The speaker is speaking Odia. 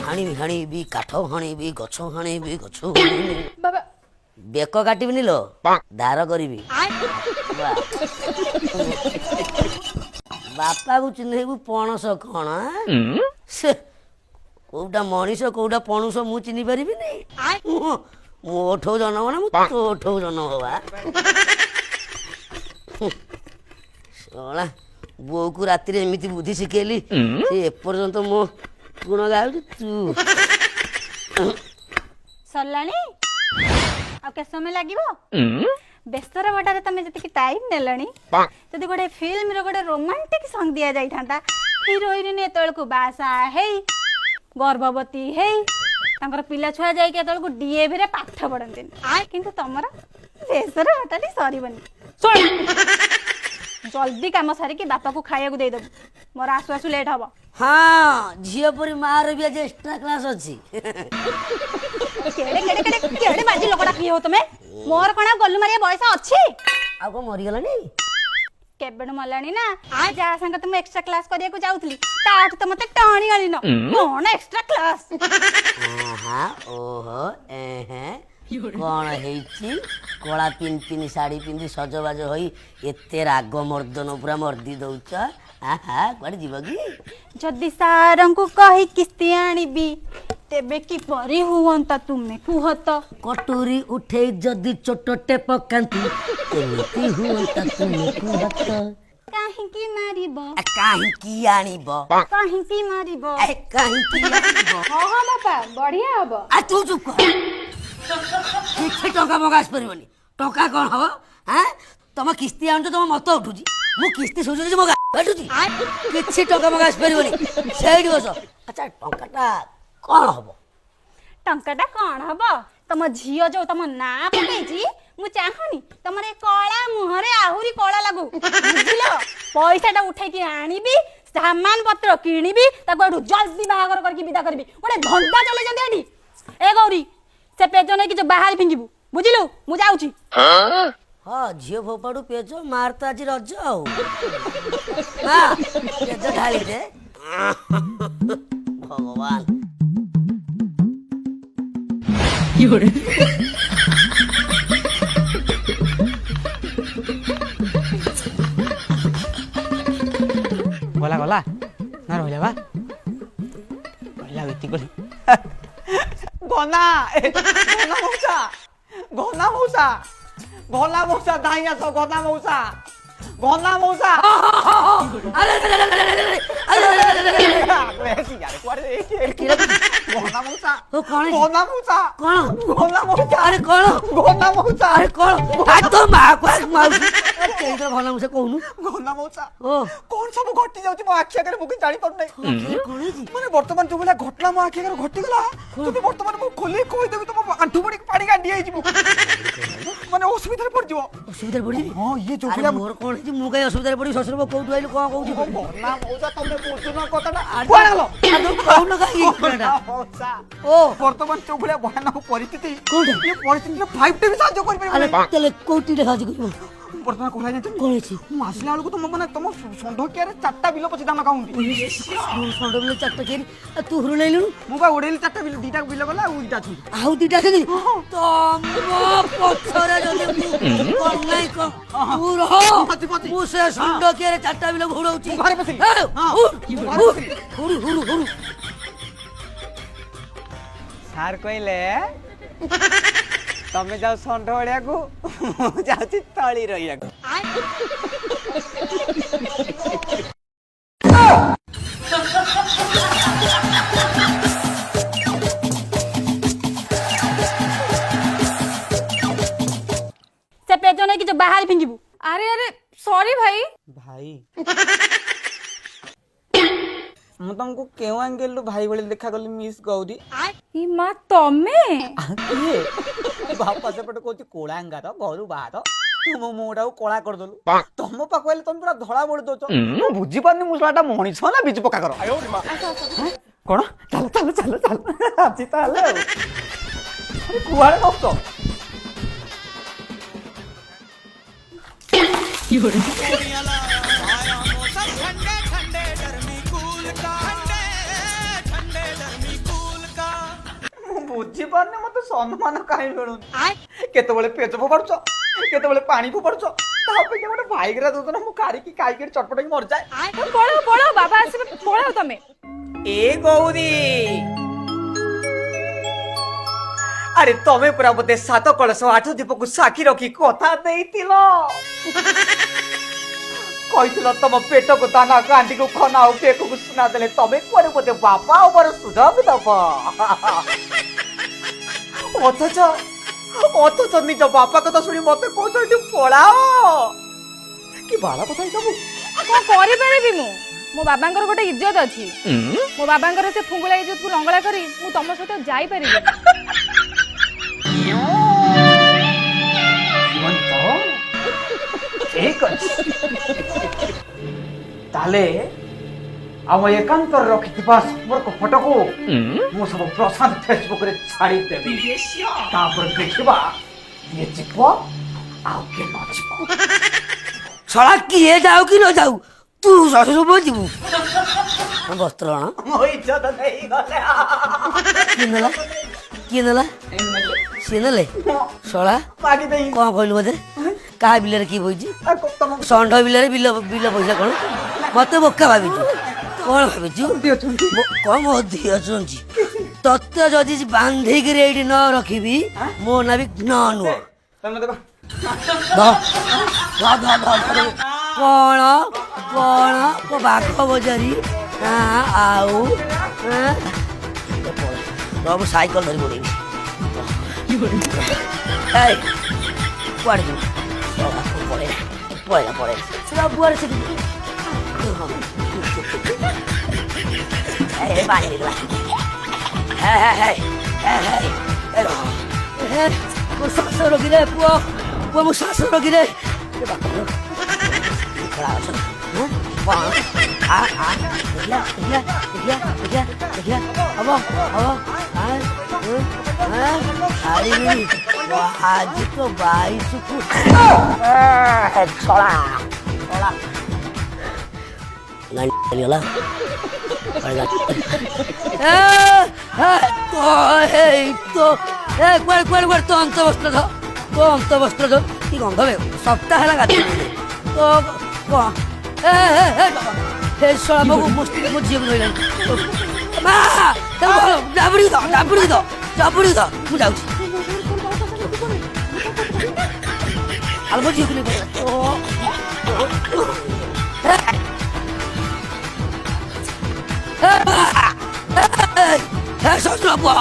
ହାଣିବି ହାଣିବି କାଠ ହାଣିବି ଗଛ ହାଣିବି ଗଛ ବାବା ବେକ କାଟିବିନି ଲୋ ଧାର କରିବି ବାପାକୁ ଚିହ୍ନେଇବୁ ପଣସ କଣ ସେ କୋଉଟା ମଣିଷ କୋଉଟା ପଣସ ମୁଁ ଚିହ୍ନି ପାରିବିନି ମୁଁ ଓଠଉ ଜନ୍ମ ନା ମୁଁ ତୋ ଓଠଉ ଜନ୍ମ ବା ଶଳା ବୋଉକୁ ରାତିରେ ଏମିତି ବୁଦ୍ଧି ଶିଖେଇଲି ସେ ଏପର୍ଯ୍ୟନ୍ତ ମୋ ଗୁଣ ଗାଉଛି ତୁ ସରିଲାଣି ଆଉ କେତେ ସମୟ ଲାଗିବ ବେସର ବଟାରେ ତମେ ଯେତିକି ଟାଇମ୍ ନେଲଣି ଯଦି ଗୋଟେ ଫିଲ୍ମର ଗୋଟେ ରୋମାଣ୍ଟିକ ସଙ୍ଗ ଦିଆଯାଇଥାନ୍ତା ହିରୋଇନ୍ ଏତେବେଳକୁ ବାସା ହେଇ ଗର୍ଭବତୀ ହେଇ ତାଙ୍କର ପିଲା ଛୁଆ ଯାଇକି ଏତେବେଳକୁ ଡିଏଭିରେ ପାଠ ପଢନ୍ତିନି କିନ୍ତୁ ତମର ବେସର ବଟାଟି ସରିବନି ଜଲ୍ଦି କାମ ସାରିକି ବାପାକୁ ଖାଇବାକୁ ଦେଇଦେବୁ ମୋର ଆସୁ ଆସୁ ଲେଟ୍ ହବ ହଁ ଝିଅ ପରି ମାର ବି ଆଜି ଏକ୍ସଟ୍ରା କ୍ଲାସ୍ ଅଛି କେଡେ କେଡେ କେଡେ କେଡେ ବାଜି ଲୋକଟା କିଏ ହଉ ତମେ ମୋର କଣ ଆଉ ଗଲୁ ମାରିଆ ବୟସ ଅଛି ଆଉ କଣ ମରିଗଲାଣି କେବେଠୁ ମଲାଣି ନା ଯାହା ସାଙ୍ଗେ ତମେ ଏକ୍ସଟ୍ରା କ୍ଲାସ କରିବାକୁ ଯାଉଥିଲି ତାଠୁ ତ ମତେ ଟାଣି ଆଣିନ କଣ ଏକ୍ସଟ୍ରା କ୍ଲାସ ଓହୋ କଣ ହେଇଛି କଳା ପିନ୍ ପିନ୍ ଶାଢୀ ପିନ୍ଧି ସଜବାଜ ହୋଇ ଏତେ ରାଗ ମର୍ଦନ ପୁରା ମର୍ଦି ଦଉଛ କୁଆଡେ ଯିବ କି ଯଦି ସାରଙ୍କୁ କହି କିସ୍ତି ଆଣିବି ତେବେ କିପରି ହୁଅନ୍ତା ତୁମେ କୁହ ତ କଟୁରୀ ଉଠେଇ ଯଦି ଚୋଟଟେ ପକାନ୍ତି କେମିତି ହୁଅନ୍ତା ତୁମେ କୁହ ତ କାହିଁକି ମାରିବ କାହିଁକି ଆଣିବ କାହିଁକି ମାରିବ କାହିଁକି ଆଣିବ ହଁ ହଁ ବାପା ବଢିଆ ହବ ତୁ ଚୁପ କର କିଛି ଟଙ୍କା ମଗା ଆସିପାରିବନି ଟଙ୍କା କଣ ହବ ତମ କିସ୍ତି ଆଣୁଛ ତମ ମତ ଉଠୁଛି ମୁଁ କିସ୍ତି ସୁଝୁଛି ମୋ କାଟୁଛି କିଛି ଟଙ୍କା ମଗା ଆସିପାରିବନି ସେଇଠି ବସ ଆଚ୍ଛା ଟଙ୍କାଟା କଣ ହବ ଟଙ୍କାଟା କଣ ହବ ତମ ଝିଅ ଯୋଉ ତମ ନାଁ ପକେଇଛି ମୁଁ ଚାହୁଁନି ତମର ଏ କଳା ମୁହଁରେ ଆହୁରି କଳା ଲାଗୁ ବୁଝିଲ ପଇସାଟା ଉଠେଇକି ଆଣିବି ସାମାନ ପତ୍ର କିଣିବି ତାକୁ ଏଠୁ ଜଲ୍ଦି ବାହାଘର କରିକି ବିଦା କରିବି ଗୋଟେ ଧନ୍ଦା ଚଲେଇଛନ୍ତି ଏଠି ଏ ଗୌରୀ ସେ ପେଜ ନେଇକି ଯୋଉ ବାହାରେ ଫିଙ୍ଗିବୁ ବୁଝିଲୁ ମୁଁ ଯାଉଛି ହଁ ଝିଅ ଫୋପାଡୁ ପେଜ ମାର ତ ଆଜି ରଜ ଆଉ ପେଜ ଢାଳି ଦେ ଭଗବାନ ଗଲା ଗଲା ନା ରହିଲା ବା ରହିଲା ଏତିକି ଗନା ଗନା ମଉସା ଗନା ମଉସା ଗନା ମଉସା ଧାଇଁ ଆସ ଗନା ମଉସା ଗନା ମଉସା ଗନା ମଉସା ଗନା ମଉସା କଣ ଗନା ମଉସା ଆରେ କଣ ଗନା ମଉସା ଆରେ କଣ ତୋ ମା ସେଇଥିରେ ଭଲ ମୁଁ ସେ କହୁନୁ ଗନା ମଉସା ଓ କଣ ସବୁ ଘଟି ଯାଉଛି ମୋ ଆଖି ଆଗରେ ମୁଁ କିଛି ଜାଣିପାରୁନାହିଁ ମାନେ ବର୍ତ୍ତମାନ ଯୋଉ ଭଳିଆ ଘଟଣା ମୋ ଆଖି ଆଗରେ ଘଟିଗଲା ଯଦି ବର୍ତ୍ତମାନ ମୁଁ ଖୋଲି କହିଦେବି ତମ ଆଣ୍ଠୁ ପଡିକି ପାଣି ଗାଣ୍ଡି ହେଇଯିବ ମାନେ ଅସୁବିଧାରେ ପଡିଯିବ ଅସୁବିଧାରେ ପଡିବି ହଁ ଇଏ ଯୋଉ ଭଳିଆ ମୋର କଣ ହେଇଛି ମୁଁ କାହିଁ ଅସୁବିଧାରେ ପଡିବି ଶ୍ୱଶୁର କୋଉଠୁ ଆଇଲୁ କଣ କହୁଛୁ ଗନା ମଉସା ତମେ ବୁଝୁନ କଥାଟା କହୁନ କାହିଁକି ମଉସା ଓ ବର୍ତ୍ତମାନ ଯୋଉ ଭଳିଆ ଭୟାନକ ପରିସ୍ଥିତି କୋଉଠି ଏ ପରିସ୍ଥିତିରେ 5T ବି ସାହାଯ୍ୟ କରିପାରିବ ତାହେଲେ କୋଉଠି ସାହାଯ୍ୟ କରିବ ବର୍ତ୍ତମାନ କୋହଲା ଜାଣିଛନ୍ତି କଣ ହେଇଛି ମୁଁ ଆସିଲା ବେଳକୁ ତମ ମାନେ ତମ ଷଣ୍ଢକିଆରେ 4ଟା ବିଲ ପଛେ ଧାନ ଖାଉନ୍ତି ଷଣ୍ଢ ବିଲ 4ଟା କେରି ତୁ ହୁରୁଲେଇଲୁଣୁ ମୁଁ ବା ଓଡେଇଲି 4ଟା ବିଲ 2ଟା ବିଲ ଗଲା ଆଉ 2ଟା ଅଛନ୍ତି ଆଉ 2ଟା ଅଛନ୍ତି ତମ ପଛରେ ଯଦି ମୁଁ ନାଇଁ ତୁ ରହ ମୁଁ ସେ ଷଣ୍ଢ କିଆରେ 4ଟା ବିଲ ଘୋଡଉଛି ଘରେ ବସିଲି ସାର୍ କହିଲେ ତମେ ଯାଉ ଷଣ୍ଢ ଓଳିବାକୁ ମୁଁ ଯାଉଛି ତଳି ରହିବାକୁ ସେ ପେଜ ନେଇକି ଯୋଉ ବାହାରେ ଫିଙ୍ଗିବୁ ଆରେ ଆରେ ସରି ଭାଇ ଭାଇ ମୁଁ ତମକୁ କେଉଁ ଆଙ୍ଗେଲରୁ ଭାଇ ଭଳି ଦେଖାଗଲି ମିସ୍ ଗୌରୀ ଇ ମା ତମେ କିଏ ବାପା ସେପଟେ କହୁଛି କୋଳାଙ୍ଗାର ଘରୁ ବାହାର ମୋ ମୁହଁଟାକୁ କଳା କରିଦେଲୁ ତମ ପାଖକୁ ହେଲେ ତମେ ପୁରା ଧଳା ବଳି ଦଉଛ ମୁଁ ବୁଝିପାରୁନି ମୁଁ ସେଟା ମଣିଷ ନା ବିଜୁ ପକ୍କା କର କଣ ଚାଲ ଚାଲ ଚାଲ ଚାଲ ଆଜି ତାହେଲେ ଆଉ କୁଆଡେ ନଷ୍ଟ ठंडे ठंडे डरमी कूल का ठंडे ठंडे डरमी कूल ବୁଝି ପାରୁନି ମତେ ସମ୍ମାନ କାହିଁ ମିଳୁନି କେତେବେଳେ ପେଜ ଫୋପାଡୁଛ କେତେବେଳେ ପାଣି ଫୋପାଡୁଛ ତା ଅପେକ୍ଷା ଗୋଟେ ଭାଇଗରା ଦଉଛ ନା ମୁଁ କାଢିକି ଖାଇକି ଚଟପଟାକି ମରିଯାଏ ପଳାଅ ପଳାଅ ବାବା ଆସିବେ ପଳାଅ ତମେ ଏ ଗୌରୀ আরে তমে পুরা মতে 7 কলস 8 দীপকু সাক্ষী রখি কথা দেইতিল কইতিল তম পেটকু দানা কান্ডিকু খনাও পেকু সুনা দেলে তমে কোরে মতে বাপা ওপর সুযোগ দব অথচ অথচ নিজ বাপা কথা শুনি মতে কইছ এটি পড়াও কি বালা কথা সবু কଣ କରିପାରିବି ମୁଁ ମୋ ବାବାଙ୍କର ଗୋଟେ ଇଜ୍ଜତ ଅଛି ମୋ ବାବାଙ୍କର ସେ ଫୁଙ୍ଗୁଳା ଇଜ୍ଜତକୁ ଲଙ୍ଗଳା କରି ମୁଁ ତମ ସହିତ ଯାଇପାରିବି ঠিক আছে তাহলে ଆମ ଏକାନ୍ତର ରଖିଥିବା ସମ୍ପର୍କ ଫଟୋକୁ ମୁଁ ସବୁ ପ୍ରଶାନ୍ତ ଫେସବୁକରେ ଛାଡ଼ିଦେବି ତାପରେ ଦେଖିବା କିଏ ଯିବ ଆଉ କିଏ ନ ଯିବ ଶଳା କିଏ ଯାଉ କି ନ ଯାଉ ତୁ ଶ୍ୱଶୁର ବୋଉ ଯିବୁ ବସ୍ତ୍ର ଆଣ ମୋ ଇଜ୍ଜତ ନେଇଗଲେ କିଏ ନେଲା ସିଏ ନେଲେ ଶଳା ମାଗି ଦେଇ କଣ କହିଲୁ ମତେ କାହା ବିଲରେ କିଏ ବଇଛି ତମ ଷଣ୍ଢ ବିଲରେ ବିଲ ପଇସା କଣ ମତେ ବୋକା ଭାବିଛୁ କଣ ଭାବିଛୁ କଣ ମୋ ଦିଅ ଶୁଣୁଛି ତତେ ଯଦି ବାନ୍ଧିକିରି ଏଇଠି ନ ରଖିବି ମୋ ନାଁ ବି ନ ନୁହଁ ତମେ ଦେବା କଣ କଣ ବାଘ ବଜାରୀ ଆଉ ସବୁ ସାଇକେଲ ଧରି ପଡେଇବି କୁଆଡେ ଯିବୁ ପଳେଇଲା ସବୁଆଡେ ସେଠି ମୋ ଶ୍ୱାସ ରୋଗୀରେ ପୁଅ ମୋ ଶ୍ୱାସ ରୋଗୀରେ ଆଜି ତ 22କୁ ଛଳା ଗଲା କୁଆଡେ ତ ଅନ୍ତବସ୍ତ୍ର କି ଗନ୍ଧ ବେ ସପ୍ତାହ ହେଲା ଗାଧି ତ ଶଳା ମୋ ଝିଅକୁ ଧରିଲାଣି ଜାବୁଡିକି ଦ ମୁଁ ଯାଉଛି ଆଉ ମୋ ଝିଅକୁ ନେଇ ଶ୍ୱଶୁର ପୁଅ